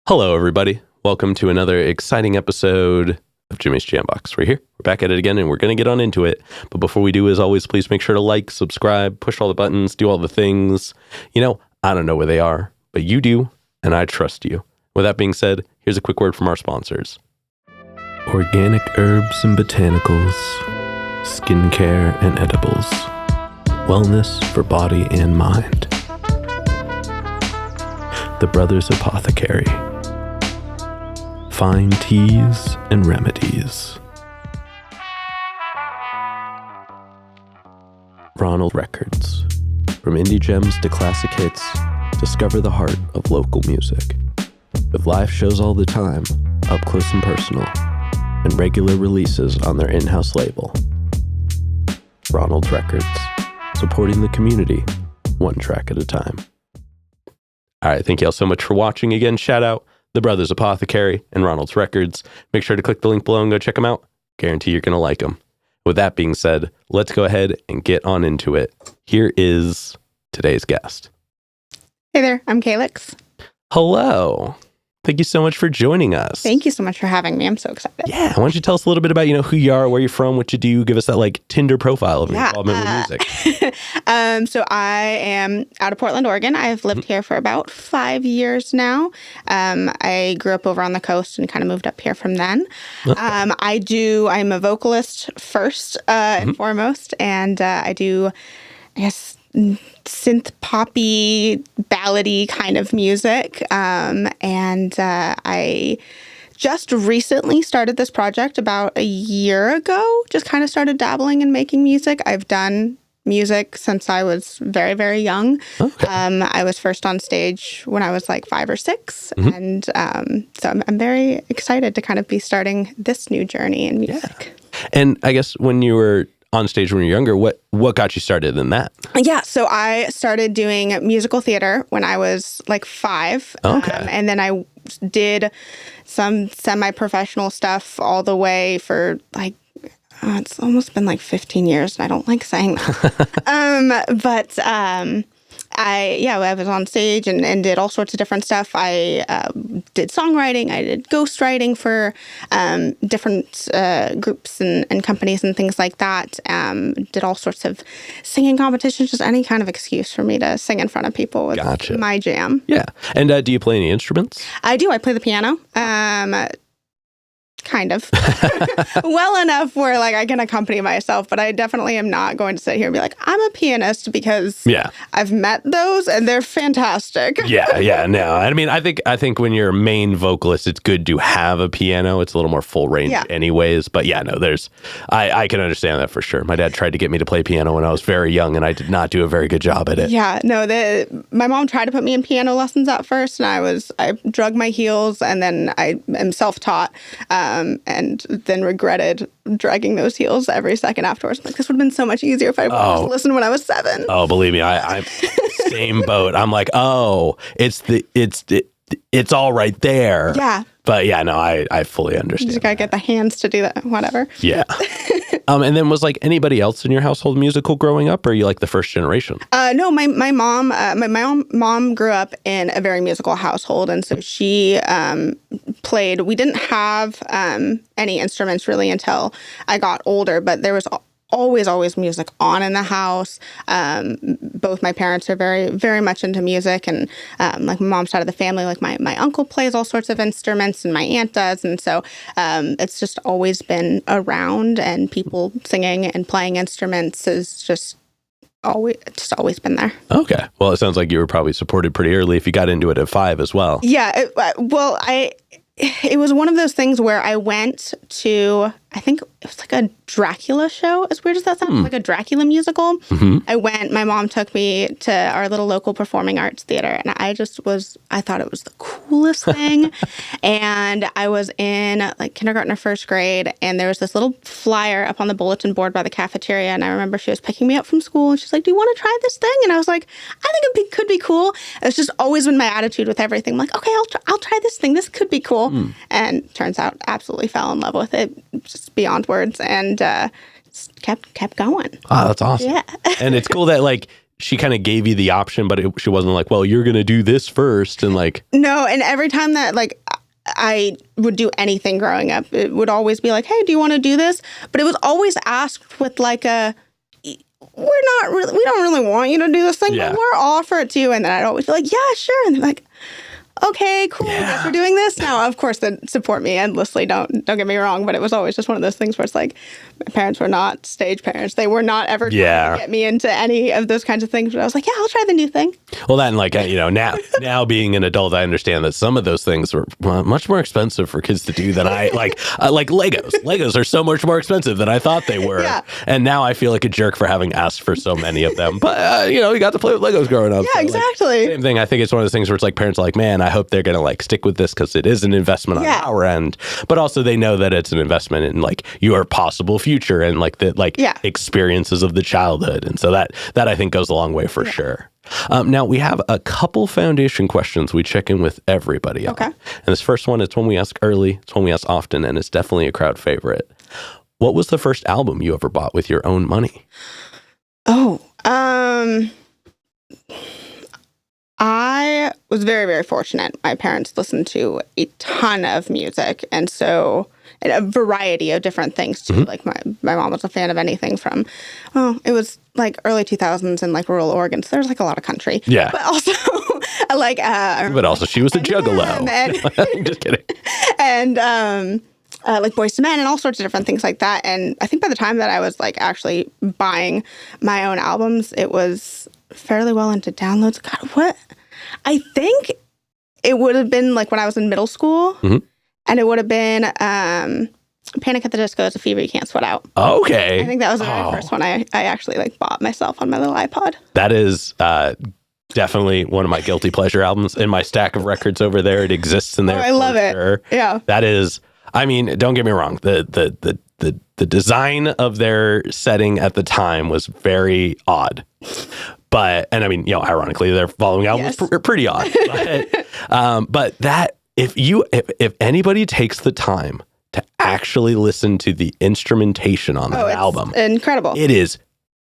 Hello, everybody. Welcome to another exciting episode of Jimmy's Jambox. We're here. We're back at it again, and we're going to get on into it. But before we do, as always, please make sure to like, subscribe, push all the buttons, do all the things. You know, I don't know where they are, but you do, and I trust you. With that being said, here's a quick word from our sponsors. Organic herbs and botanicals, skincare and edibles, wellness for body and mind. The Brothers Apothecary. Fine teas and remedies. Ronald Records. From indie gems to classic hits, discover the heart of local music. With live shows all the time, up close and personal, and regular releases on their in-house label. Ronald Records. Supporting the community, one track at a time. All right, thank you all so much for watching. Again, shout out The Brothers Apothecary and Ronald's Records. Make sure to click the link below and go check them out. Guarantee you're going to like them. With that being said, let's go ahead and get on into it. Here is today's guest. Hey there, I'm Calyx. Hello. Thank you so much for joining us. Thank you so much for having me. I'm so excited. Yeah. Why don't you tell us a little bit about, who you are, where you're from, what you do, give us that Tinder profile of your involvement with music. So I am out of Portland, Oregon. I've lived here for about 5 years now. I grew up over on the coast and kind of moved up here from then. Okay. I'm a vocalist first and foremost, and I do, I guess, synth poppy ballady kind of music, and I just recently started this project about a year ago. Just kind of started dabbling in making music. I've done music since I was very, very young. Okay. I was first on stage when I was like 5 or 6, and so I'm very excited to kind of be starting this new journey in music. Yeah. And I guess when you were on stage when you were younger, what got you started in that? Yeah, so I started doing musical theater when I was like 5. Okay. And then I did some semi-professional stuff all the way for like, it's almost been like 15 years, and I don't like saying that. I was on stage and did all sorts of different stuff. I did songwriting. I did ghostwriting for different groups and companies and things like that. Did all sorts of singing competitions, just any kind of excuse for me to sing in front of people was my jam. Yeah. And do you play any instruments? I do. I play the piano. Kind of. Well enough where like I can accompany myself, but I definitely am not going to sit here and be like, I'm a pianist, because I've met those and they're fantastic. No. I mean, I think when you're a main vocalist, it's good to have a piano. It's a little more full range anyways. But I can understand that for sure. My dad tried to get me to play piano when I was very young, and I did not do a very good job at it. Yeah, no, my mom tried to put me in piano lessons at first, and I drug my heels, and then I am self-taught. And then regretted dragging those heels every second afterwards. Like, this would have been so much easier if I just listened when I was 7. Oh, believe me, I'm same boat. I'm like, it's all right there. Yeah. But I fully understand. You just gotta get the hands to do that, whatever. Yeah. And then was like anybody else in your household musical growing up, or are you like the first generation? No, my mom grew up in a very musical household, and so she played. We didn't have any instruments really until I got older, but there was always music on in the house. Both my parents are very, very much into music, and like my mom's side of the family, like my uncle plays all sorts of instruments, and my aunt does, and so it's just always been around, and people singing and playing instruments is just always been there. Okay. Well, it sounds like you were probably supported pretty early if you got into it at 5 as well. Yeah. It was one of those things where I went to I think it was like a Dracula show. As weird as that sounds, like a Dracula musical. My mom took me to our little local performing arts theater, and I thought it was the coolest thing. And I was in like kindergarten or first grade, and there was this little flyer up on the bulletin board by the cafeteria. And I remember she was picking me up from school, and she's like, "Do you want to try this thing?" And I was like, "I think it could be cool." It's just always been my attitude with everything. I'm like, "Okay, I'll try this thing. This could be cool." And turns out, absolutely fell in love with it, just beyond words, and kept going. Oh, that's awesome. Yeah. And it's cool that like she kind of gave you the option, but she wasn't like, well, you're going to do this first. And like, no. And every time that like I would do anything growing up, it would always be like, "Hey, do you want to do this?" But it was always asked with like we don't really want you to do this thing, but we'll offer it to you. And then I'd always be like, "Yeah, sure." And they're like, "Okay, cool. I guess we're doing this now." Of course, they support me endlessly. Don't get me wrong, but it was always just one of those things where it's like, my parents were not stage parents. They were not ever trying to get me into any of those kinds of things. But I was like, "Yeah, I'll try the new thing." Well, then, like, now being an adult, I understand that some of those things were much more expensive for kids to do than I like Legos. Legos are so much more expensive than I thought they were. Yeah. And now I feel like a jerk for having asked for so many of them. But you got to play with Legos growing up. Yeah, so, exactly. Like, same thing. I think it's one of those things where it's like parents are like, "Man, I hope they're going to like stick with this because it is an investment on our end." But also they know that it's an investment in like your possible future and like the experiences of the childhood. And so that I think goes a long way for sure. Now we have a couple foundation questions we check in with everybody on. And this first one, it's one we ask early, it's one we ask often, and it's definitely a crowd favorite. What was the first album you ever bought with your own money? I was very, very fortunate. My parents listened to a ton of music, and so a variety of different things too. Like my mom was a fan of anything from, it was like early 2000s in like rural Oregon, so there's like a lot of country. Yeah. But also like but also she was a juggalo. And, just kidding. And like Boyz II Men and all sorts of different things like that. And I think by the time that I was like actually buying my own albums, it was fairly well into downloads. God, what? I think it would have been like when I was in middle school, and it would have been Panic at the Disco is a Fever You Can't Sweat Out. Okay. I think that was the very first one I actually like bought myself on my little iPod. That is definitely one of my guilty pleasure albums in my stack of records over there. It exists in there. I love it. Sure. Yeah. That is, I mean, don't get me wrong. The design of their setting at the time was very odd. And I mean, ironically, their following album was pretty odd. But that, if anybody takes the time to actually listen to the instrumentation on that album, incredible. It is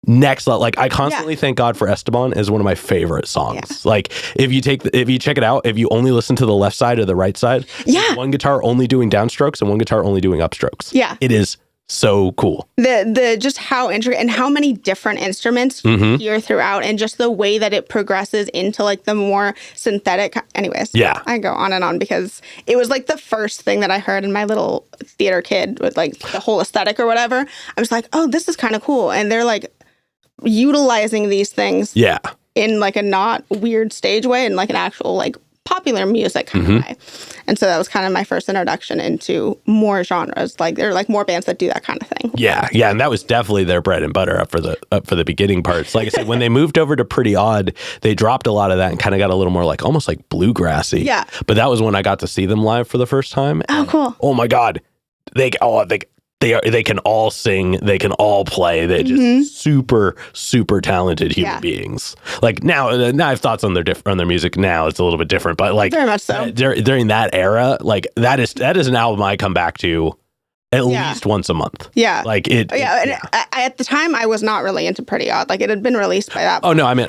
next level. Like I constantly thank God for Esteban is one of my favorite songs. Like if you check it out, if you only listen to the left side or the right side, one guitar only doing downstrokes and one guitar only doing upstrokes. Yeah, it is so cool. The just how intricate and how many different instruments you hear throughout, and just the way that it progresses into like the more synthetic. Anyways, I go on and on because it was like the first thing that I heard in my little theater kid with like the whole aesthetic or whatever. I was like, oh, this is kind of cool, and they're like utilizing these things in like a not weird stage way, and like an actual like popular music kind of way. And so that was kind of my first introduction into more genres. Like there are like more bands that do that kind of thing. Yeah, and that was definitely their bread and butter up for the beginning parts. Like I said, when they moved over to Pretty Odd, they dropped a lot of that and kind of got a little more like almost like bluegrassy. Yeah. But that was when I got to see them live for the first time. Oh, cool. Oh my God. They can all sing, they can all play. They're just super, super talented human beings. Like now I have thoughts on their music now. It's a little bit different, but like very much so. During that era, like that is an album I come back to at least once a month. Yeah. Like it. Yeah. I, at the time I was not really into Pretty Odd. Like it had been released by that point. Oh no, I meant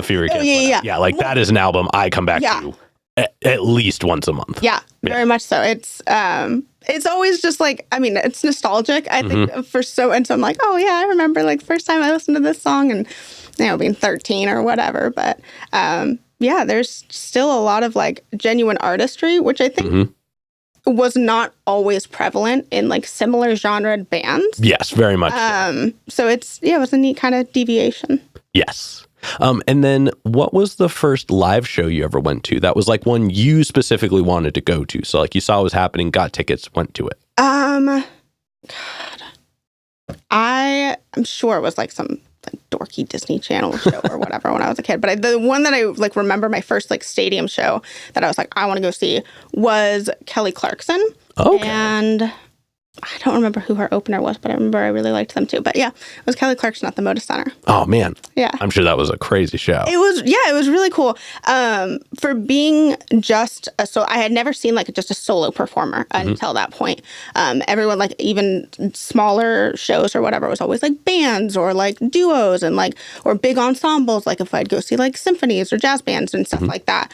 Fever Can't Sweat Out. Yeah. Like that is an album I come back to at least once a month. Yeah. Very much so. It's always just like, I mean, it's nostalgic, I think, and so I'm like, oh, yeah, I remember like the first time I listened to this song and, being 13 or whatever. But there's still a lot of like genuine artistry, which I think was not always prevalent in like similar genre bands. Yes, very much. So it was a neat kind of deviation. Yes. And then what was the first live show you ever went to? That was like one you specifically wanted to go to. So like you saw what was happening, got tickets, went to it. I'm sure it was like some like dorky Disney Channel show or whatever when I was a kid. But the one that I like remember my first like stadium show that I was like, I want to go see was Kelly Clarkson. Okay. And I don't remember who her opener was, but I remember I really liked them too. But yeah, it was Kelly Clarkson at the Moda Center. Oh man. Yeah. I'm sure that was a crazy show. It was really cool. For being just so I had never seen like just a solo performer until that point. Everyone, like even smaller shows or whatever, was always like bands or like duos and like or big ensembles, like if I'd go see like symphonies or jazz bands and stuff like that.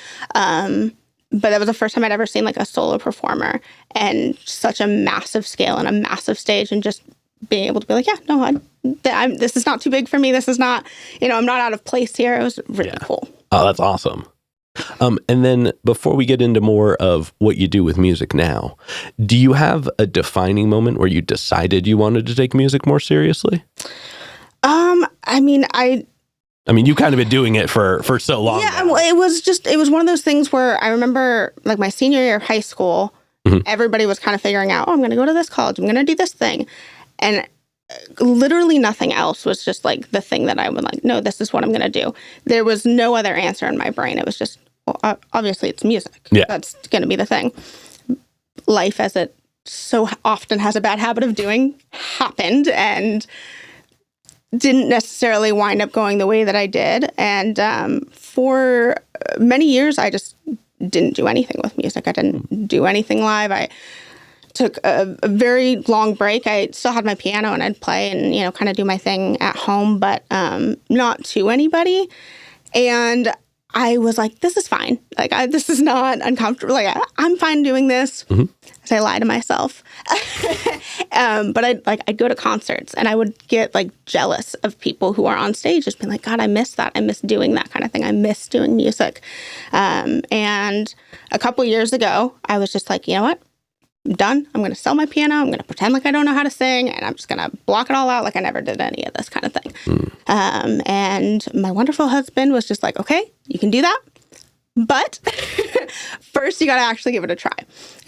But that was the first time I'd ever seen like a solo performer and such a massive scale and a massive stage, and just being able to be like, yeah, no, this is not too big for me. This is not, I'm not out of place here. It was really cool. Oh, that's awesome. And then before we get into more of what you do with music now, do you have a defining moment where you decided you wanted to take music more seriously? I mean, you've kind of been doing it for so long. Yeah, now. it was one of those things where I remember like my senior year of high school, everybody was kind of figuring out, I'm going to go to this college, I'm going to do this thing. And literally nothing else was just like the thing that I would like, no, this is what I'm going to do. There was no other answer in my brain. It was just, well, obviously it's music. Yeah. That's going to be the thing. Life, as it so often has a bad habit of doing, happened and didn't necessarily wind up going the way that I did. And for many years, I just didn't do anything with music. I didn't do anything live. I took a very long break. I still had my piano and I'd play and, kind of do my thing at home, but not to anybody. And I was like, this is fine. Like, this is not uncomfortable. Like, I'm fine doing this. As I lie to myself. But I'd go to concerts and I would get like jealous of people who are on stage, just being like, God, I miss that. I miss doing that kind of thing. I miss doing music. And a couple years ago, I was just like, you know what? I'm done. I'm going to sell my piano. I'm going to pretend like I don't know how to sing, and I'm just going to block it all out like I never did any of this kind of thing. And my wonderful husband was just like, okay, you can do that. But first, you got to actually give it a try.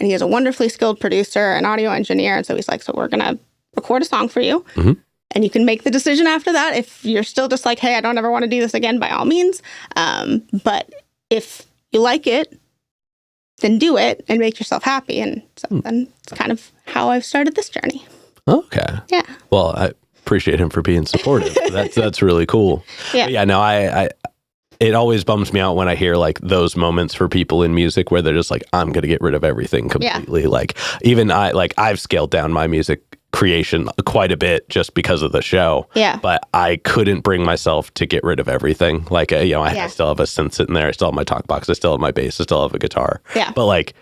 And he is a wonderfully skilled producer and audio engineer. And so he's like, so we're going to record a song for you. And you can make the decision after that. If you're still just like, hey, I don't ever want to do this again, by all means. But if you like it, then do it and make yourself happy. And so then it's kind of how I've started this journey. Okay. Yeah. Well, I appreciate him for being supportive. That's really cool. Yeah. But yeah. No, I it always bums me out when I hear like those moments for people in music where they're just like, I'm going to get rid of everything completely. Yeah. Like even I've scaled down my music creation quite a bit just because of the show. Yeah. But I couldn't bring myself to get rid of everything. Like, I still have a synth sitting there. I still have my talk box. I still have my bass. I still have a guitar. Yeah. But like,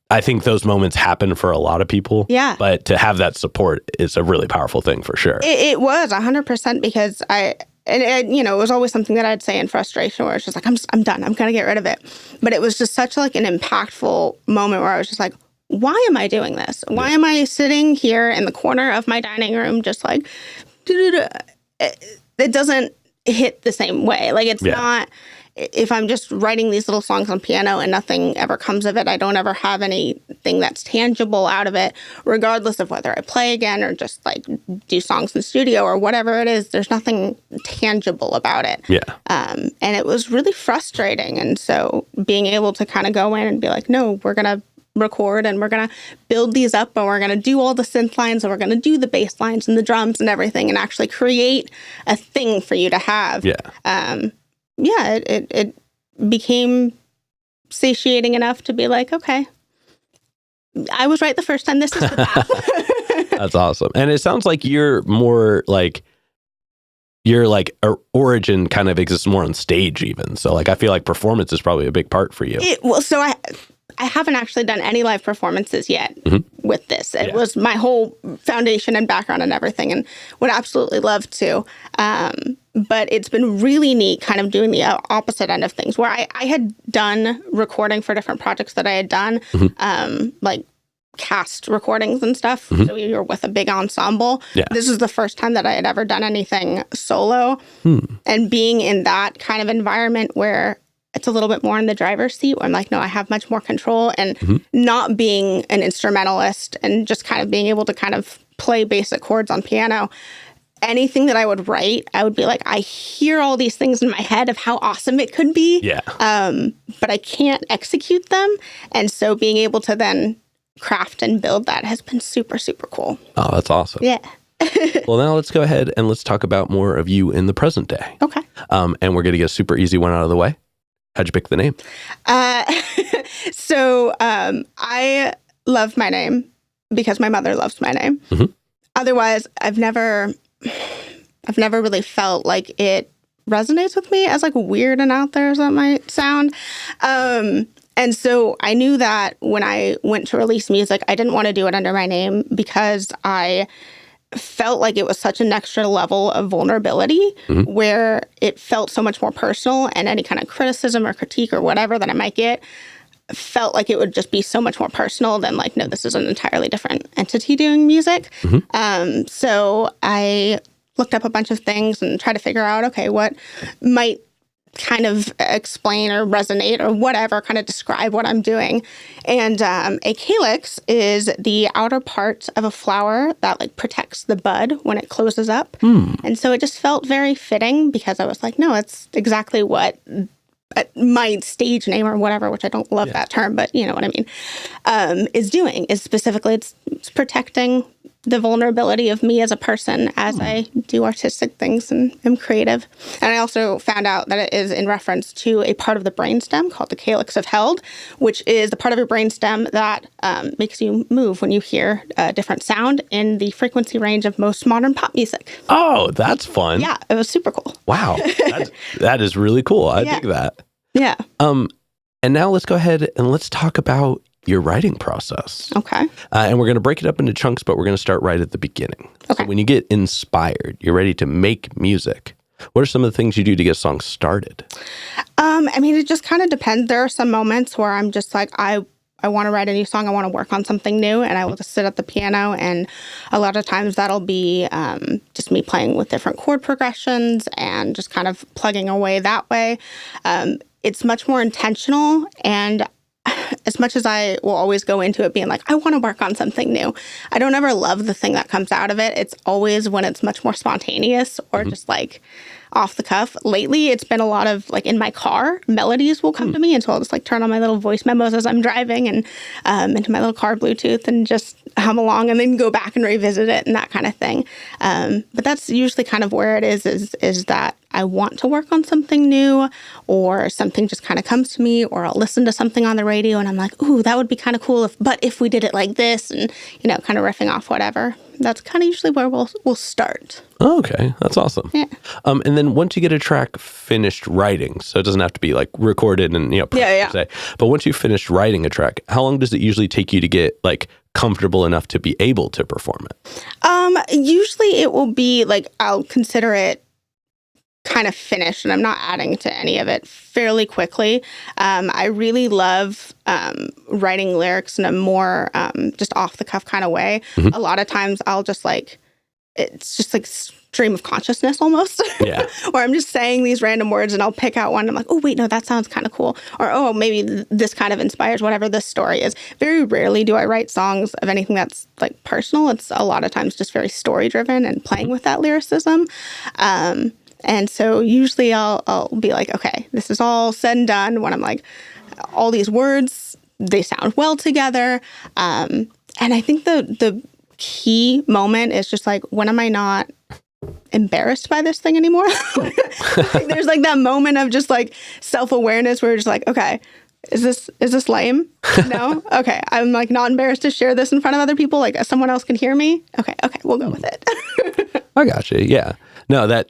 I think those moments happen for a lot of people. Yeah. But to have that support is a really powerful thing for sure. It was 100% because it was always something that I'd say in frustration where it's just like, I'm done. I'm going to get rid of it. But it was just such like an impactful moment where I was just like, why am I doing this? Why am I sitting here in the corner of my dining room just like, it doesn't hit the same way. Like it's not, if I'm just writing these little songs on piano and nothing ever comes of it, I don't ever have anything that's tangible out of it, regardless of whether I play again or just like do songs in the studio or whatever it is, there's nothing tangible about it. Yeah. And it was really frustrating. And so being able to kind of go in and be like, no, we're going to record and we're going to build these up and we're going to do all the synth lines and we're going to do the bass lines and the drums and everything and actually create a thing for you to have. Yeah. It became satiating enough to be like, okay, I was right the first time. This is the path. That's awesome. And it sounds like you're more like, your like origin kind of exists more on stage even. So like, I feel like performance is probably a big part for you. So I haven't actually done any live performances yet with this. It was my whole foundation and background and everything, and would absolutely love to. But it's been really neat kind of doing the opposite end of things, where I had done recording for different projects that I had done, like cast recordings and stuff. So we were with a big ensemble. Yeah. This is the first time that I had ever done anything solo. And being in that kind of environment where it's a little bit more in the driver's seat where I'm like, no, I have much more control. And not being an instrumentalist and just kind of being able to kind of play basic chords on piano, anything that I would write, I would be like, I hear all these things in my head of how awesome it could be, but I can't execute them. And so being able to then craft and build that has been super, super cool. Oh, that's awesome. Yeah. Well, now let's go ahead and let's talk about more of you in the present day. Okay. And we're going to get a super easy one out of the way. How'd you pick the name? So I love my name because my mother loves my name. Otherwise, I've never really felt like it resonates with me, as like weird and out there as that might sound. And so I knew that when I went to release music, I didn't want to do it under my name because I felt like it was such an extra level of vulnerability where it felt so much more personal, and any kind of criticism or critique or whatever that I might get felt like it would just be so much more personal than like, no, this is an entirely different entity doing music. So I looked up a bunch of things and tried to figure out, okay, what might kind of explain or resonate or whatever, kind of describe what I'm doing. And a calyx is the outer part of a flower that like protects the bud when it closes up. And so it just felt very fitting because I was like, no, it's exactly what my stage name or whatever, which I don't love that term, but you know what I mean, is doing, is specifically it's protecting the vulnerability of me as a person as I do artistic things and am creative. And I also found out that it is in reference to a part of the brainstem called the calyx of held, which is the part of your brainstem that makes you move when you hear a different sound in the frequency range of most modern pop music. Oh, that's fun. Yeah, it was super cool. Wow. That is really cool. I dig that. Yeah. And now let's go ahead and let's talk about your writing process. Okay. And we're going to break it up into chunks, but we're going to start right at the beginning. Okay. So when you get inspired, you're ready to make music. What are some of the things you do to get songs started? I mean, it just kind of depends. There are some moments where I'm just like, I want to write a new song. I want to work on something new. And I will just sit at the piano. And a lot of times that'll be just me playing with different chord progressions and just kind of plugging away that way. It's much more intentional. And as much as I will always go into it being like, I want to work on something new, I don't ever love the thing that comes out of it. It's always when it's much more spontaneous or just like off the cuff. Lately, it's been a lot of like in my car, melodies will come to me. And so I'll just like turn on my little voice memos as I'm driving and into my little car Bluetooth and just hum along and then go back and revisit it and that kind of thing. But that's usually kind of where it is that I want to work on something new or something just kind of comes to me, or I'll listen to something on the radio and I'm like, ooh, that would be kind of cool if we did it like this, and, you know, kind of riffing off whatever. That's kind of usually where we'll start. Oh, okay. That's awesome. Yeah. And then once you get a track finished writing, so it doesn't have to be like recorded and, you know, per se, but once you finished writing a track, how long does it usually take you to get like comfortable enough to be able to perform it? Usually it will be like, I'll consider it kind of finished and I'm not adding to any of it fairly quickly. I really love writing lyrics in a more just off the cuff kind of way. A lot of times I'll just like, it's just like stream of consciousness almost. Yeah. Or I'm just saying these random words and I'll pick out one and I'm like, oh wait, no, that sounds kind of cool. Or, oh, maybe this kind of inspires whatever this story is. Very rarely do I write songs of anything that's like personal. It's a lot of times just very story driven and playing with that lyricism. And so usually I'll be like, okay, this is all said and done when I'm like, all these words, they sound well together. And I think the key moment is just like, when am I not embarrassed by this thing anymore? There's like that moment of just like self-awareness where you're just like, okay, is this lame? No? Okay. I'm like not embarrassed to share this in front of other people. Like someone else can hear me. Okay. We'll go with it. I got you. Yeah. No,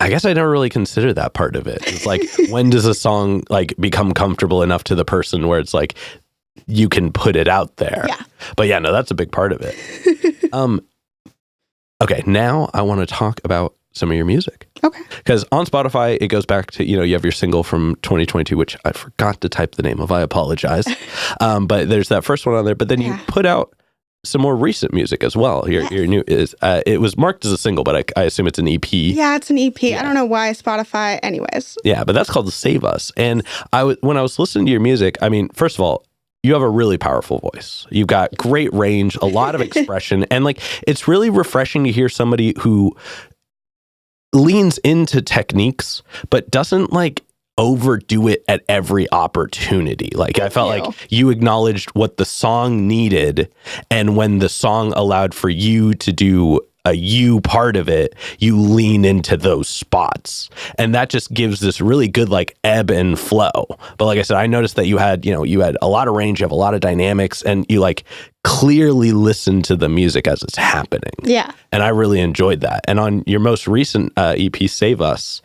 I guess I never really considered that part of it. It's like, when does a song like become comfortable enough to the person where it's like, you can put it out there? Yeah. But yeah, no, that's a big part of it. Okay. Now I want to talk about some of your music. Okay. Because on Spotify, it goes back to, you have your single from 2022, which I forgot to type the name of. I apologize. But there's that first one on there. But then you put out some more recent music as well. Your new is it was marked as a single, but I assume it's an EP. Yeah, it's an EP. Yeah. I don't know why Spotify. Anyways. Yeah, but that's called Save Us. And when I was listening to your music, I mean, first of all, you have a really powerful voice. You've got great range, a lot of expression, and like it's really refreshing to hear somebody who leans into techniques but doesn't like overdo it at every opportunity. Like I felt like you acknowledged what the song needed, and when the song allowed for you to do a you part of it, you lean into those spots, and that just gives this really good like ebb and flow. But like I said, I noticed that you had a lot of range, you have a lot of dynamics, and you like clearly listen to the music as it's happening. Yeah, and I really enjoyed that. And on your most recent EP, Save Us,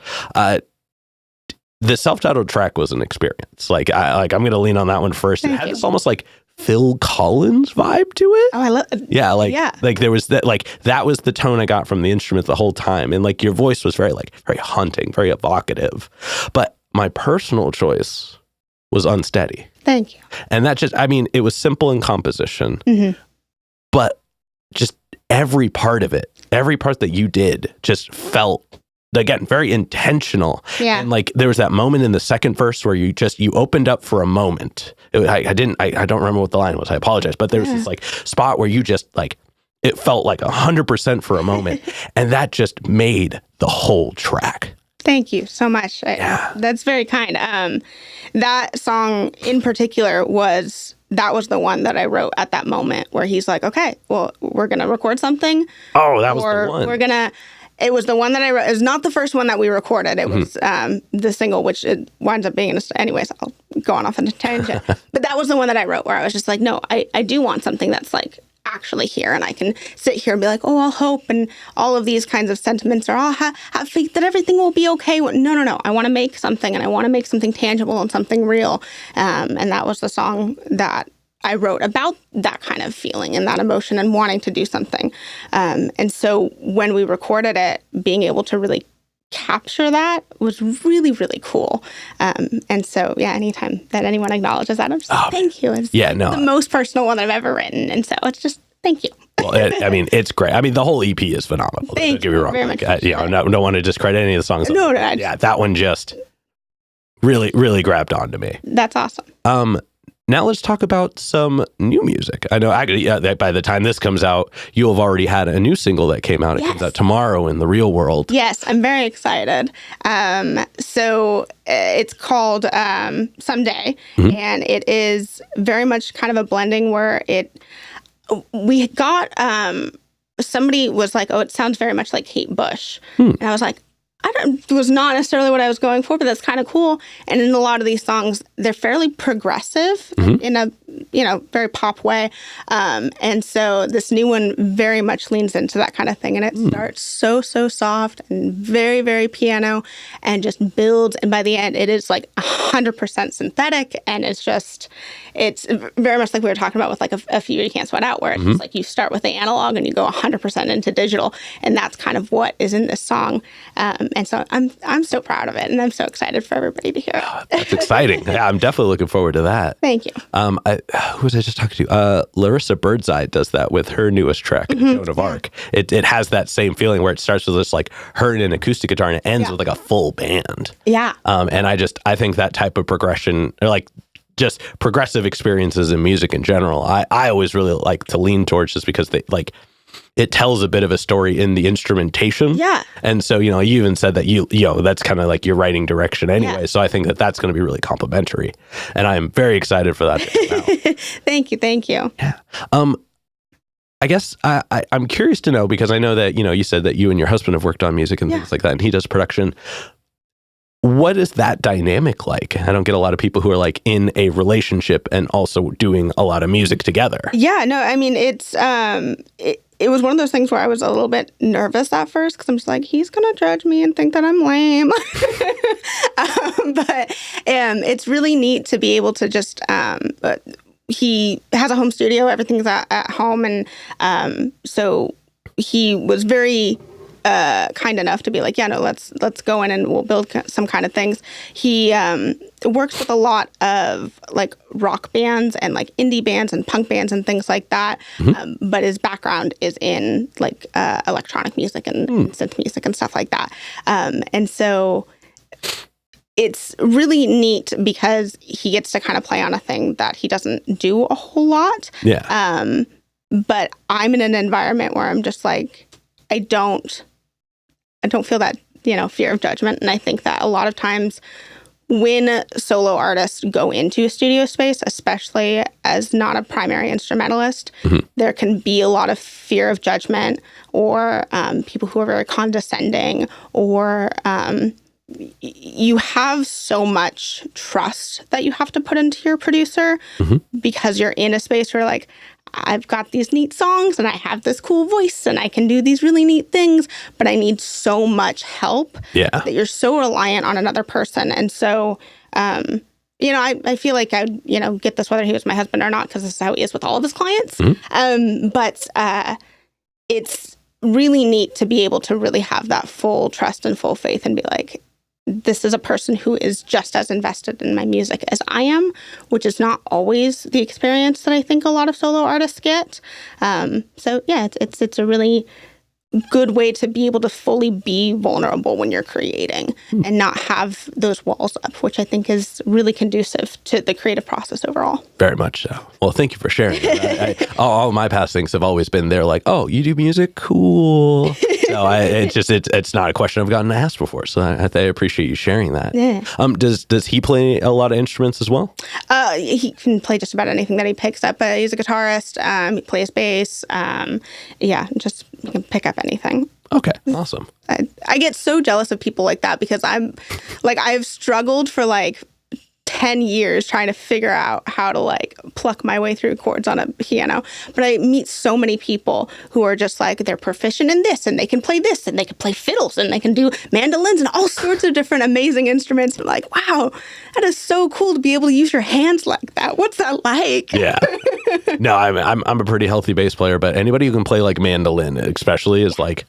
the self-titled track was an experience. Like I'm going to lean on that one first. It had this almost like Phil Collins vibe to it. Oh, I love it. Yeah, like there was that, like that was the tone I got from the instrument the whole time, and like your voice was very haunting, very evocative. But my personal choice was Unsteady. Thank you. And that just, I mean, it was simple in composition, but just every part of it, every part that you did just felt, again, very intentional. Yeah. And like there was that moment in the second verse where you opened up for a moment. I don't remember what the line was. I apologize. But there was this like spot where you just like, it felt like 100% for a moment. And that just made the whole track. Thank you so much. That's very kind. That song in particular was the one that I wrote at that moment where he's like, okay, well, we're going to record something. Oh, that was the one. It was the one that I wrote. It was not the first one that we recorded. It was the single, which it winds up being. Anyways, I'll go on off on a tangent. But that was the one that I wrote where I was just like, no, I do want something that's like actually here. And I can sit here and be like, oh, I'll hope. And all of these kinds of sentiments are, I'll have faith that everything will be okay. No. I want to make something, and I want to make something tangible and something real. And that was the song that I wrote about that kind of feeling and that emotion and wanting to do something. And so when we recorded it, being able to really capture that was really, really cool. And so, yeah, anytime that anyone acknowledges that, I'm just like, thank you. It's the most personal one I've ever written. And so it's just, thank you. Well, I mean, it's great. I mean, the whole EP is phenomenal. Thank you. Don't get me wrong. Very much I don't want to discredit any of the songs. No, that one just really, really grabbed onto me. That's awesome. Now let's talk about some new music. I know that by the time this comes out, you'll have already had a new single that came out. It comes out tomorrow in the real world. Yes, I'm very excited. So it's called Someday, and it is very much kind of a blending where we got, somebody was like, oh, it sounds very much like Kate Bush. And I was like, it was not necessarily what I was going for, but that's kind of cool. And in a lot of these songs, they're fairly progressive in a, very pop way. And so this new one very much leans into that kind of thing. And it starts so soft and very, very piano and just builds. And by the end, it is like 100% synthetic. And it's very much like we were talking about with like a Fever You Can't Sweat Out, where it's just like you start with the analog and you go 100% into digital. And that's kind of what is in this song. And so I'm so proud of it, and I'm so excited for everybody to hear it. That's exciting. Yeah, I'm definitely looking forward to that. Thank you. Who was I just talking to? Larissa Birdseye does that with her newest track, Joan of Arc. It has that same feeling where it starts with just like her and an acoustic guitar, and it ends with like a full band. Yeah. And I think that type of progression, or like just progressive experiences in music in general, I always really like to lean towards, just because they like, it tells a bit of a story in the instrumentation. Yeah. And so, you even said that that's kind of like your writing direction anyway. Yeah. So I think that that's going to be really complimentary. And I'm very excited for that to come out. Thank you. Yeah. I guess I'm curious to know, because I know that, you said that you and your husband have worked on music and things like that, and he does production. What is that dynamic like? I don't get a lot of people who are like in a relationship and also doing a lot of music together. Yeah, no, I mean, it was one of those things where I was a little bit nervous at first, because I'm just like, he's going to judge me and think that I'm lame. But it's really neat to be able to just, he has a home studio, everything's at home. And so he was very kind enough to be like, yeah, no, let's go in and we'll build some kind of things. He works with a lot of like rock bands and like indie bands and punk bands and things like that. But his background is in like electronic music and synth music and stuff like that. And so it's really neat because he gets to kind of play on a thing that he doesn't do a whole lot. Yeah. But I'm in an environment where I'm just like, I don't feel that, fear of judgment. And I think that a lot of times when solo artists go into a studio space, especially as not a primary instrumentalist, there can be a lot of fear of judgment or people who are very condescending or you have so much trust that you have to put into your producer because you're in a space where like, I've got these neat songs and I have this cool voice and I can do these really neat things, but I need so much help that you're so reliant on another person. And so, I feel like I'd, get this whether he was my husband or not, because this is how he is with all of his clients. But it's really neat to be able to really have that full trust and full faith and be like, this is a person who is just as invested in my music as I am, which is not always the experience that I think a lot of solo artists get. So yeah, it's a really good way to be able to fully be vulnerable when you're creating and not have those walls up, which I think is really conducive to the creative process overall. Very much so. Well, thank you for sharing that. All my past things have always been there like, oh, you do music? Cool. So it's not a question I've gotten asked before. So I appreciate you sharing that. Yeah. Does he play a lot of instruments as well? He can play just about anything that he picks up. He's a guitarist. He plays bass. Just he can pick up anything. Okay, awesome. I get so jealous of people like that because I've struggled for like 10 years trying to figure out how to like pluck my way through chords on a piano. But I meet so many people who are just like, they're proficient in this and they can play this and they can play fiddles and they can do mandolins and all sorts of different amazing instruments. I'm like, wow, that is so cool to be able to use your hands like that. What's that like? Yeah. No, I'm a pretty healthy bass player, but anybody who can play like mandolin especially is like,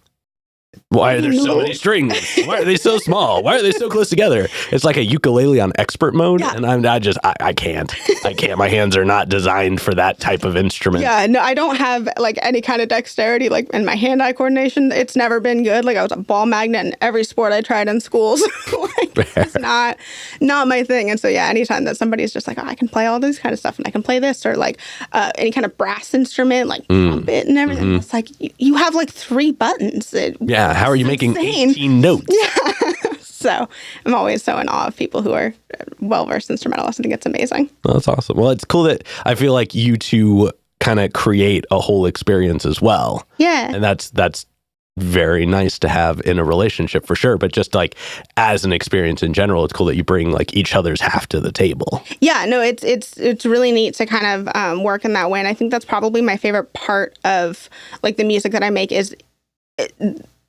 why are there so many strings? Why are they so small? Why are they so close together? It's like a ukulele on expert mode, and I can't. My hands are not designed for that type of instrument. Yeah, no, I don't have like any kind of dexterity, like in my hand-eye coordination. It's never been good. Like I was a ball magnet in every sport I tried in schools. It's not my thing. And so yeah, anytime that somebody's just like, oh, I can play all this kind of stuff, and I can play this, or like any kind of brass instrument, like trumpet and everything, it's like you have like 3 buttons. Yeah. How are you making 18 notes? Yeah. So I'm always so in awe of people who are well-versed instrumentalists. I think it's amazing. Well, that's awesome. Well, it's cool that I feel like you two kind of create a whole experience as well. Yeah. And that's very nice to have in a relationship for sure. But just like as an experience in general, it's cool that you bring like each other's half to the table. Yeah, no, it's really neat to kind of work in that way. And I think that's probably my favorite part of like the music that I make is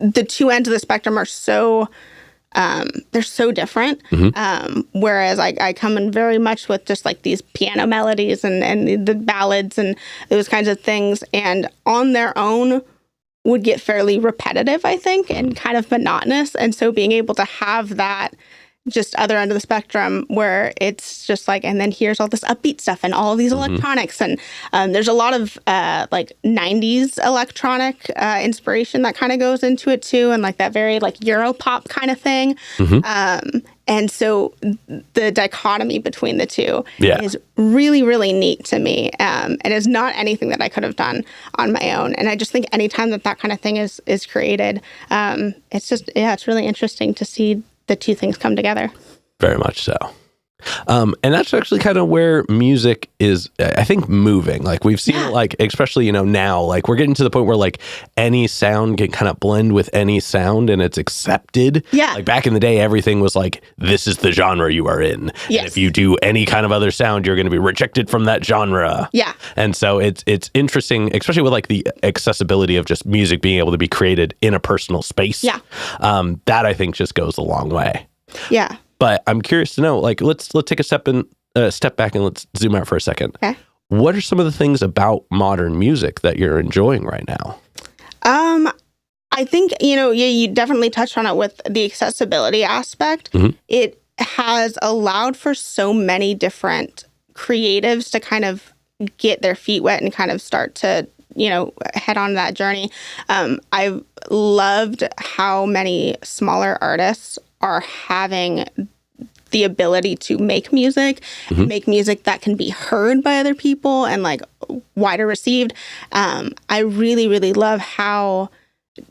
the two ends of the spectrum are so they're so different. Whereas I come in very much with just like these piano melodies and the ballads and those kinds of things, and on their own would get fairly repetitive, I think, and kind of monotonous. And so being able to have that just other end of the spectrum where it's just like, and then here's all this upbeat stuff and all of these electronics. And there's a lot of like 90s electronic inspiration that kind of goes into it too. And like that very like Euro pop kind of thing. And so the dichotomy between the two is really, really neat to me. And is not anything that I could have done on my own. And I just think anytime that kind of thing is created, it's just, it's really interesting to see the two things come together. Very much so. And that's actually kind of where music is, I think, moving. Like we've seen it, like, especially, now, like we're getting to the point where like any sound can kind of blend with any sound and it's accepted. Yeah. Like back in the day, everything was like, this is the genre you are in. Yes. And if you do any kind of other sound, you're going to be rejected from that genre. Yeah. And so it's interesting, especially with like the accessibility of just music being able to be created in a personal space. Yeah. That I think just goes a long way. Yeah. But I'm curious to know, like, let's take a step back and let's zoom out for a second. Okay. What are some of the things about modern music that you're enjoying right now? I think, you definitely touched on it with the accessibility aspect. It has allowed for so many different creatives to kind of get their feet wet and kind of start to, head on that journey. I've loved how many smaller artists are having the ability to make music that can be heard by other people and like wider received. I really, really love how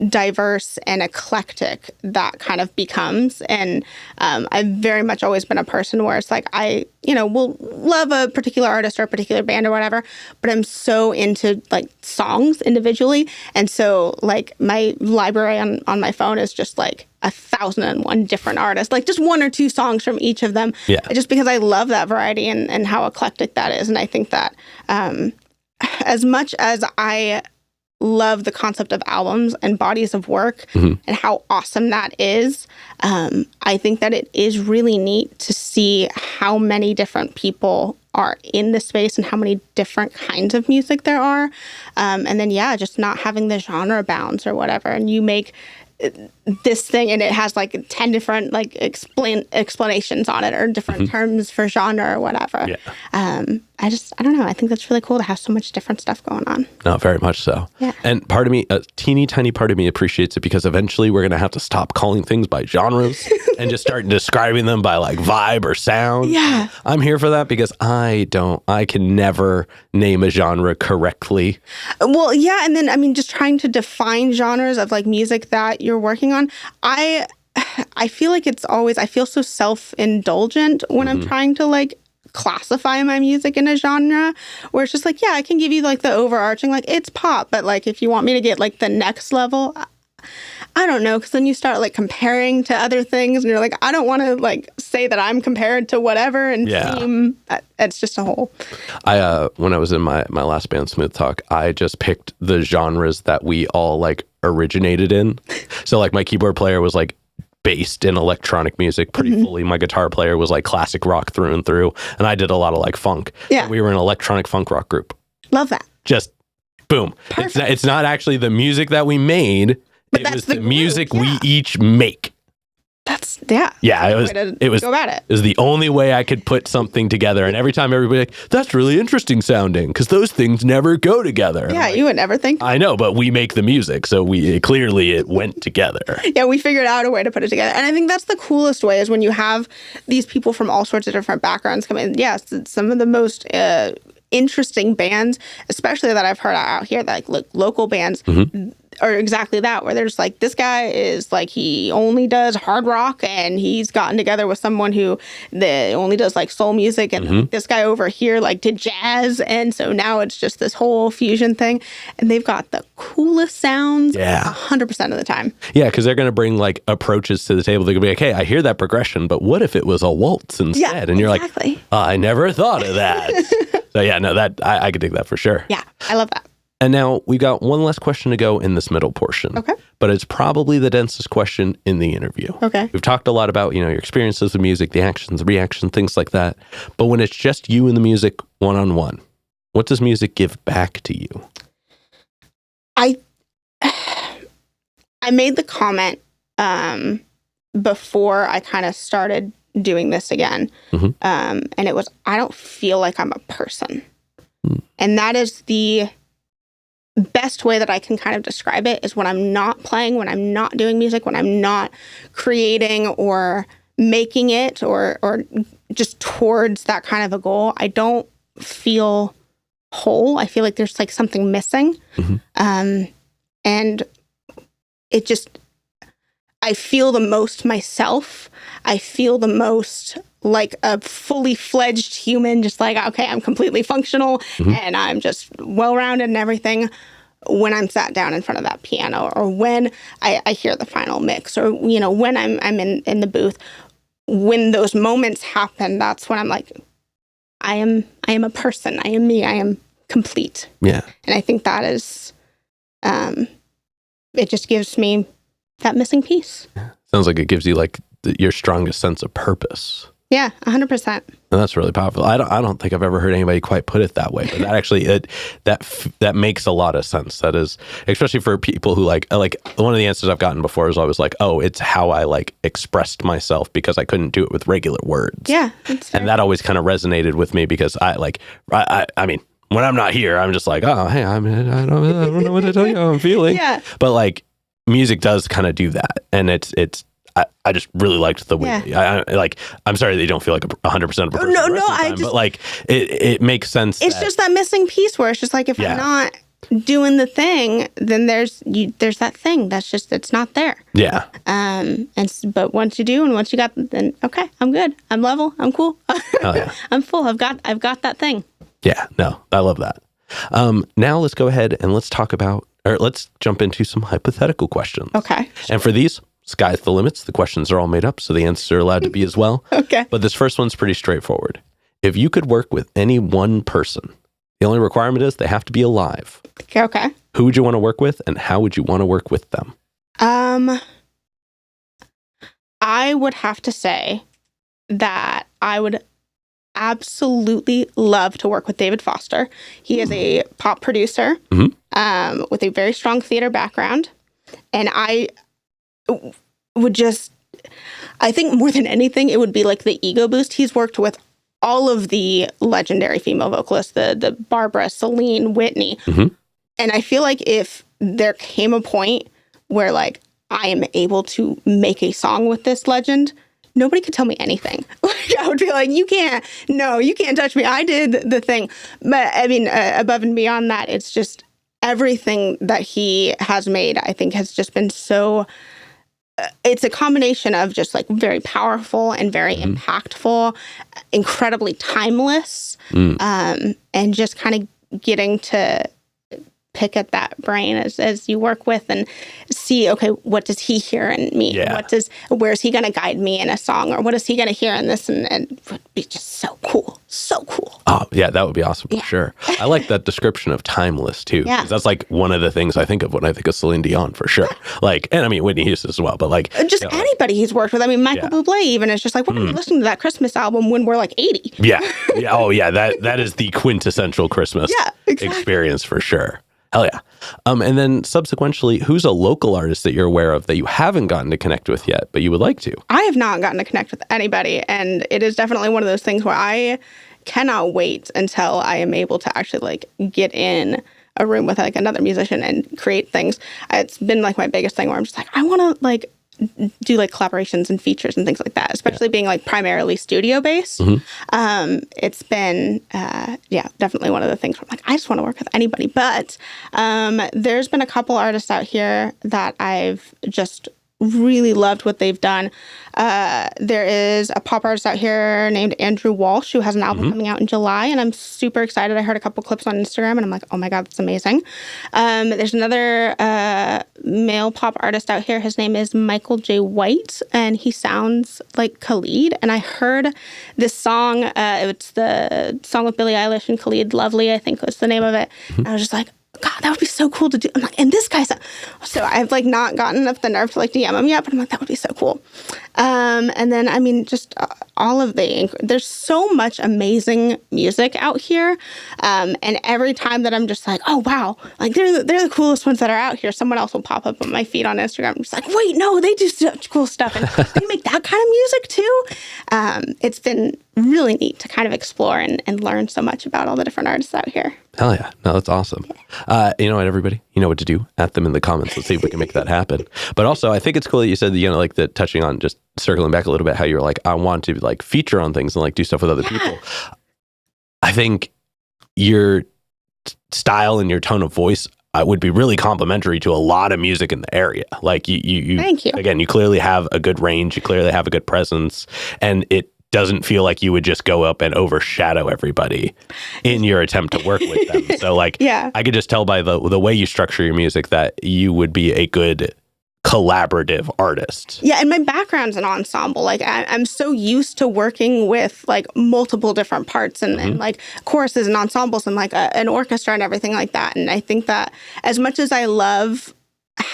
diverse and eclectic that kind of becomes. And I've very much always been a person where it's like I will love a particular artist or a particular band or whatever, but I'm so into like songs individually. And so like my library on my phone is just like 1,001 different artists, like just one or two songs from each of them. Yeah. Just because I love that variety and how eclectic that is. And I think that as much as I love the concept of albums and bodies of work and how awesome that is, I think that it is really neat to see how many different people are in the space and how many different kinds of music there are. And then, just not having the genre bounds or whatever. And you make this thing and it has like 10 different like explanations on it or different terms for genre or whatever. I don't know. I think that's really cool to have so much different stuff going on. No, very much so. Yeah. And part of me, a teeny tiny part of me appreciates it because eventually we're going to have to stop calling things by genres and just start describing them by like vibe or sound. Yeah. I'm here for that because I can never name a genre correctly. Well, yeah. And then, I mean, just trying to define genres of like music that you're working on. I feel like I feel so self-indulgent when I'm trying to like classify my music in a genre where it's just like, I can give you like the overarching, like it's pop, but like if you want me to get like the next level, I don't know, because then you start like comparing to other things and you're like, I don't want to like say that I'm compared to whatever and seem, it's just a whole. When I was in my last band, Smooth Talk, I just picked the genres that we all like originated in. So like my keyboard player was like based in electronic music pretty fully. My guitar player was like classic rock through and through. And I did a lot of like funk. Yeah. And we were an electronic funk rock group. Love that. Just boom. It's not actually the music that we made. But it was the music we each make. That's, it was go about it. It was the only way I could put something together. And every time everybody like, that's really interesting sounding because those things never go together. Yeah, you would never think. I know, but we make the music. So it went together. Yeah, we figured out a way to put it together. And I think that's the coolest way is when you have these people from all sorts of different backgrounds come in. Yes, it's some of the most interesting bands, especially that I've heard out here, that like local bands. Or exactly that, where there's like, this guy is like, he only does hard rock and he's gotten together with someone who only does like soul music, and this guy over here like did jazz, and so now it's just this whole fusion thing, and they've got the coolest sounds 100% of the time. Yeah, because they're going to bring like approaches to the table. They're going to be like, hey, I hear that progression, but what if it was a waltz instead? And you're like, I never thought of that. So yeah, no, that I could dig that for sure. Yeah, I love that. And now we got one last question to go in this middle portion. Okay. But it's probably the densest question in the interview. Okay. We've talked a lot about, your experiences with music, the actions, the reactions, things like that. But when it's just you and the music one-on-one, what does music give back to you? I made the comment before I kind of started doing this again. And it was, I don't feel like I'm a person. And that is the best way that I can kind of describe it, is when I'm not playing, when I'm not doing music, when I'm not creating or making it or just towards that kind of a goal, I don't feel whole. I feel like there's like something missing. And it just, I feel the most myself. I feel the most like a fully fledged human, just like, okay, I'm completely functional and I'm just well-rounded and everything when I'm sat down in front of that piano, or when I hear the final mix, or, when I'm in the booth. When those moments happen, that's when I'm like, I am a person. I am me. I am complete. Yeah. And I think that is, it just gives me that missing piece. Sounds like it gives you like your strongest sense of purpose. Yeah, 100%. And that's really powerful. I don't think I've ever heard anybody quite put it that way. But that actually that makes a lot of sense. That is, especially for people who like one of the answers I've gotten before is always like, oh, it's how I like expressed myself because I couldn't do it with regular words. Yeah, and that always kind of resonated with me because I mean, when I'm not here, I'm just like, oh, hey, I don't know what to tell you how I'm feeling. Yeah. But like music does kind of do that, and it's. I just really liked the way. Yeah. I'm sorry that you don't feel like 100% of a person. No, I just. But like, it makes sense. It's just that missing piece where it's just like if I'm not doing the thing, then there's that thing that's just it's not there. Yeah. But once you do, and once you got, then okay, I'm good. I'm level. I'm cool. Oh, yeah. I'm full. I've got that thing. Yeah. No, I love that. Now let's go ahead and let's jump into some hypothetical questions. Okay. And for these. Sky's the limits. The questions are all made up, so the answers are allowed to be as well. Okay. But this first one's pretty straightforward. If you could work with any one person, the only requirement is they have to be alive. Okay. Who would you want to work with, and how would you want to work with them? I would have to say that I would absolutely love to work with David Foster. He is a pop producer with a very strong theater background, and I think more than anything, it would be like the ego boost. He's worked with all of the legendary female vocalists, the Barbara, Celine, Whitney. Mm-hmm. And I feel like if there came a point where like I am able to make a song with this legend, nobody could tell me anything. Like I would be like, you can't touch me. I did the thing. But I mean, above and beyond that, it's just everything that he has made, I think has just been so... It's a combination of just like very powerful and very impactful, incredibly timeless, and just kind of getting to pick at that brain as you work with and see, okay, what does he hear in me? Yeah. Where is he going to guide me in a song, or what is he going to hear in this? And it would be just so cool. So cool. Oh, yeah, that would be awesome for sure. I like that description of timeless too. Yeah. That's like one of the things I think of when I think of Celine Dion for sure. Like, and I mean, Whitney Houston as well, but like. Just anybody he's worked with. I mean, Michael Bublé even is just like, we're going to be listening to that Christmas album when we're like 80. Yeah. Oh, yeah. That is the quintessential Christmas experience for sure. Hell yeah. And then subsequently, who's a local artist that you're aware of that you haven't gotten to connect with yet, but you would like to? I have not gotten to connect with anybody. And it is definitely one of those things where I cannot wait until I am able to actually like get in a room with like another musician and create things. It's been like my biggest thing where I'm just like, I want to like do like collaborations and features and things like that, especially being like primarily studio based. It's been definitely one of the things where I'm like, I just want to work with anybody. But there's been a couple artists out here that I've just really loved what they've done. There is a pop artist out here named Andrew Walsh who has an album coming out in July, and I'm super excited. I heard a couple clips on Instagram and I'm like, oh my God, that's amazing. There's another male pop artist out here. His name is Michael J. White, and he sounds like Khalid. And I heard this song, it's the song with Billie Eilish and Khalid, Lovely, I think was the name of it. I was just like, God, that would be so cool to do. I'm like, and this guy's... So I've like not gotten up the nerve to like DM him yet, but I'm like, that would be so cool. And then, I mean, just all of there's so much amazing music out here. And every time that I'm just like, oh, wow, like they're the coolest ones that are out here, someone else will pop up on my feed on Instagram. I'm just like, wait, no, they do such cool stuff. And they make that kind of music too. It's been really neat to kind of explore and learn so much about all the different artists out here. Hell yeah. No, that's awesome. You know what, everybody? You know what to do. At them in the comments. Let's see if we can make that happen. But also, I think it's cool that you said that, you know, like the touching on just circling back a little bit, how you're like, I want to like feature on things and like do stuff with other people. I think your style and your tone of voice would be really complimentary to a lot of music in the area. Like you Thank you. Again, you clearly have a good range. You clearly have a good presence, and it doesn't feel like you would just go up and overshadow everybody in your attempt to work with them. So like, I could just tell by the way you structure your music that you would be a good collaborative artist. Yeah, and my background's an ensemble. Like I'm so used to working with like multiple different parts and like choruses and ensembles and like an orchestra and everything like that. And I think that as much as I love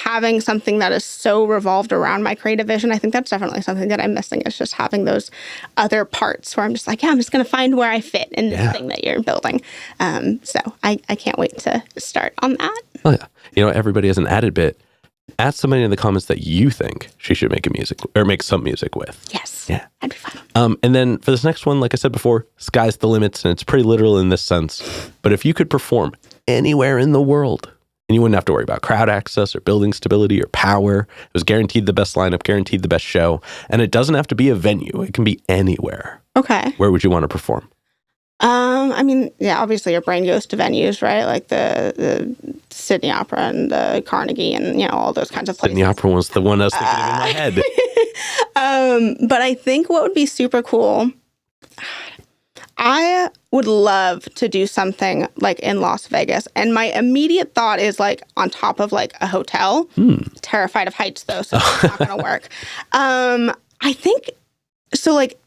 having something that is so revolved around my creative vision, I think that's definitely something that I'm missing, is just having those other parts where I'm just like, yeah, I'm just going to find where I fit in this thing that you're building. So I can't wait to start on that. Oh, yeah. You know, everybody has an added bit. Ask somebody in the comments that you think she should make some music with. Yes. Yeah. That'd be fun. And then for this next one, like I said before, sky's the limits, and it's pretty literal in this sense. But if you could perform anywhere in the world, and you wouldn't have to worry about crowd access or building stability or power, it was guaranteed the best lineup, guaranteed the best show, and it doesn't have to be a venue. It can be anywhere. Okay. Where would you want to perform? I mean, yeah, obviously your brain goes to venues, right? Like the Sydney Opera and the Carnegie and, you know, all those kinds of places. Sydney Opera was the one I was thinking of in my head. But I think what would be super cool, I would love to do something like in Las Vegas. And my immediate thought is like on top of like a hotel. Terrified of heights though, so it's not going to work. I think, so like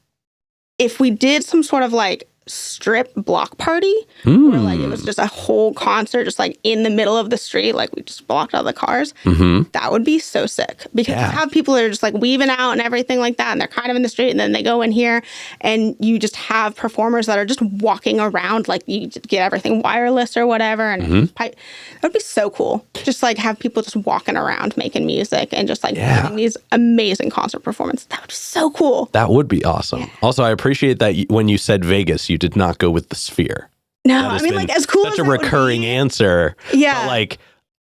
if we did some sort of like strip block party where like it was just a whole concert just like in the middle of the street, like we just blocked all the cars, that would be so sick, because you have people that are just like weaving out and everything like that, and they're kind of in the street, and then they go in here and you just have performers that are just walking around, like you get everything wireless or whatever, and that would be so cool. Just like have people just walking around making music and just like giving these amazing concert performances. That would be so cool. That would be awesome. Also, I appreciate that when you said Vegas, you did not go with the Sphere. No, I mean, like, as cool as such a recurring answer. Yeah. But like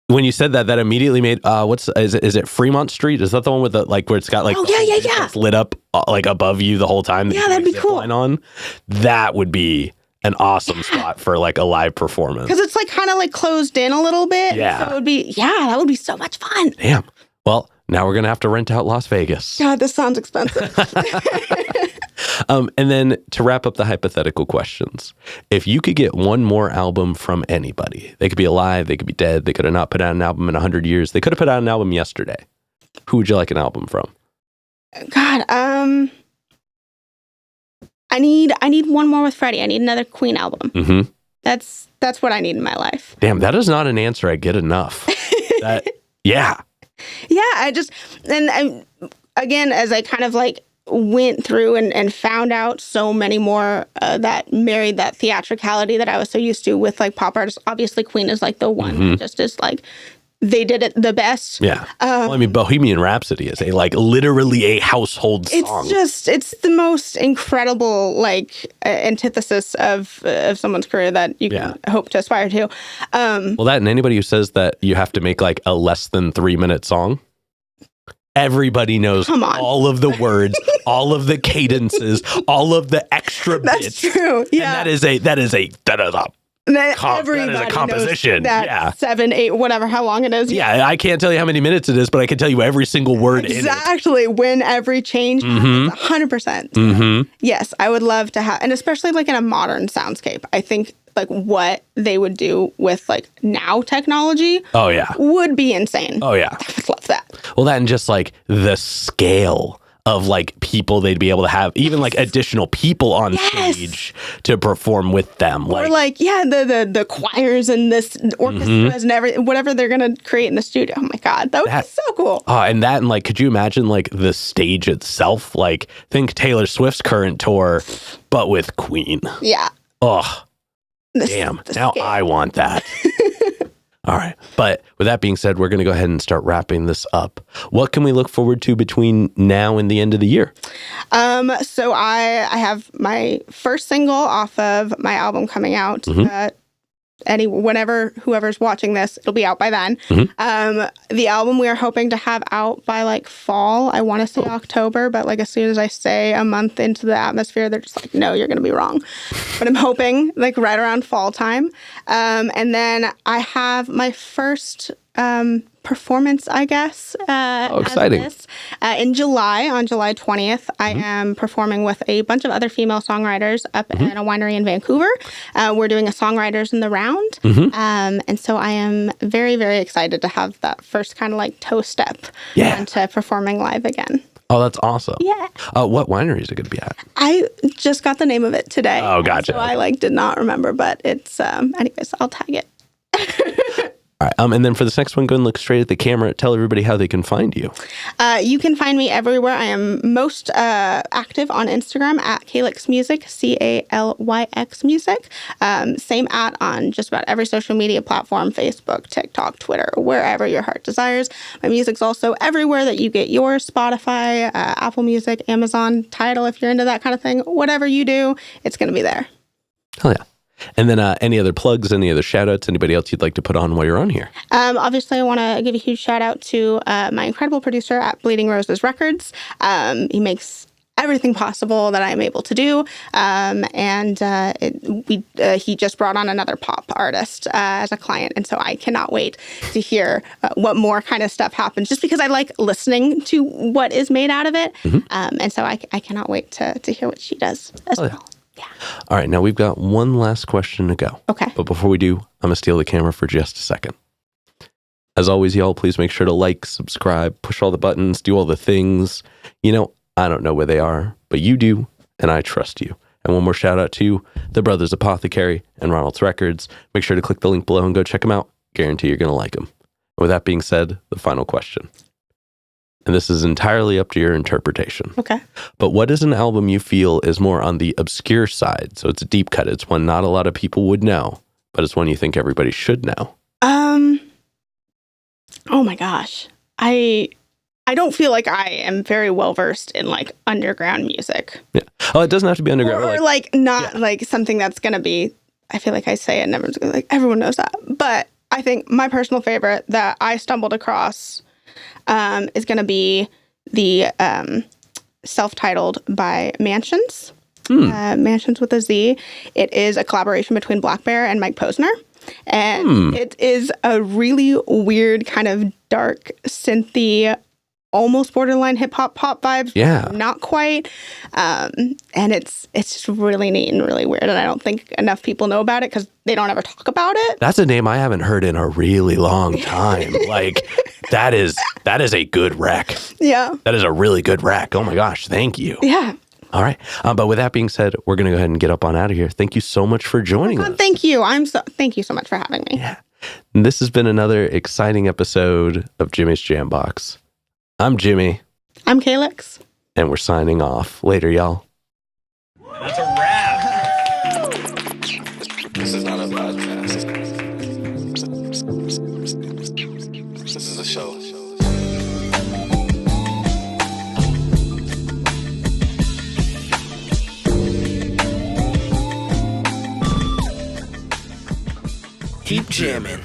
when you said that, that immediately made is it Fremont Street? Is that the one with the like where it's got like it's lit up like above you the whole time? Yeah, that'd be cool. On? That would be an awesome spot for like a live performance. Because it's like kind of like closed in a little bit. Yeah. So it would be, that would be so much fun. Damn. Well, now we're going to have to rent out Las Vegas. God, this sounds expensive. And then to wrap up the hypothetical questions, if you could get one more album from anybody, they could be alive, they could be dead, they could have not put out an album in 100 years, they could have put out an album yesterday. Who would you like an album from? God, I need one more with Freddie. I need another Queen album. Mm-hmm. That's what I need in my life. Damn, that is not an answer I get enough. Yeah, again, as I kind of like went through and found out so many more that married that theatricality that I was so used to with like pop artists. Obviously, Queen is like the one that just is like, they did it the best. Yeah. Well, I mean, Bohemian Rhapsody is literally a household song. It's the most incredible like antithesis of someone's career that you can hope to aspire to. Well, that and anybody who says that you have to make like a less than 3-minute song. Everybody knows all of the words, all of the cadences, all of the extra bits. That's true. Yeah. And that is a composition. Knows that 7, 8, whatever, how long it is. Yeah, I can't tell you how many minutes it is, but I can tell you every single word in it. Exactly. When every change happens, 100%. Yes, I would love to have, and especially like in a modern soundscape, I think like what they would do with like now technology would be insane. Oh yeah. I would love that. Well, that and just like the scale of like people they'd be able to have, even like additional people on stage to perform with them. Or like the choirs and this orchestras and everything, whatever they're going to create in the studio. Oh my God, that would be so cool. And like, could you imagine like the stage itself? Like think Taylor Swift's current tour, but with Queen. Yeah. Oh, damn. Now I want that. All right. But with that being said, we're going to go ahead and start wrapping this up. What can we look forward to between now and the end of the year? So I have my first single off of my album coming out. Whenever whoever's watching this, it'll be out by then. The album we are hoping to have out by like fall. I want to say October, but like as soon as I say a month into the atmosphere, they're just like, no, you're going to be wrong. But I'm hoping like right around fall time. And then I have my first performance, I guess. Exciting. In July, on July 20th, I am performing with a bunch of other female songwriters up in a winery in Vancouver. We're doing a Songwriters in the Round. And so I am very, very excited to have that first kind of like toe step into performing live again. Oh, that's awesome. Yeah. What winery is it going to be at? I just got the name of it today. Oh, gotcha. So I did not remember, but it's, anyways, I'll tag it. All right. And then for this next one, go and look straight at the camera. Tell everybody how they can find you. You can find me everywhere. I am most active on Instagram at Calyx Music, Calyx Music. Same on just about every social media platform, Facebook, TikTok, Twitter, wherever your heart desires. My music's also everywhere that you get yours, Spotify, Apple Music, Amazon, Tidal, if you're into that kind of thing. Whatever you do, it's going to be there. Hell yeah. And then any other plugs, any other shout outs, anybody else you'd like to put on while you're on here? Obviously, I want to give a huge shout out to my incredible producer at Bleeding Roses Records. He makes everything possible that I'm able to do. He just brought on another pop artist as a client. And so I cannot wait to hear what more kind of stuff happens, just because I like listening to what is made out of it. And so I cannot wait to hear what she does as well. Yeah. All right, now we've got one last question to go. Okay. But before we do, I'm going to steal the camera for just a second. As always, y'all, please make sure to like, subscribe, push all the buttons, do all the things. I don't know where they are, but you do, and I trust you. And one more shout out to the Brothers Apothecary and Ronald's Records. Make sure to click the link below and go check them out. Guarantee you're going to like them. With that being said, the final question. And this is entirely up to your interpretation. Okay. But what is an album you feel is more on the obscure side? So it's a deep cut. It's one not a lot of people would know, but it's one you think everybody should know. Oh my gosh. I don't feel like I am very well versed in like underground music. Yeah. Oh, it doesn't have to be underground. Or like something that's going to be, I feel like I say it and everyone's gonna, like, everyone knows that. But I think my personal favorite that I stumbled across is going to be the self-titled by Mansions. Mansions with a Z. It is a collaboration between Black Bear and Mike Posner. And it is a really weird kind of dark, synthy, almost borderline hip-hop pop vibes. Yeah. Not quite. And it's just really neat and really weird. And I don't think enough people know about it because they don't ever talk about it. That's a name I haven't heard in a really long time. Like, that is a good rec. Yeah. That is a really good rec. Oh my gosh. Thank you. Yeah. All right. But with that being said, we're going to go ahead and get up on out of here. Thank you so much for joining us. Thank you. Thank you so much for having me. Yeah. And this has been another exciting episode of Jimmy's Jambox. I'm Jimmy. I'm Calyx. And we're signing off. Later, y'all. That's a wrap. This is not a podcast. This is a show. Keep jamming.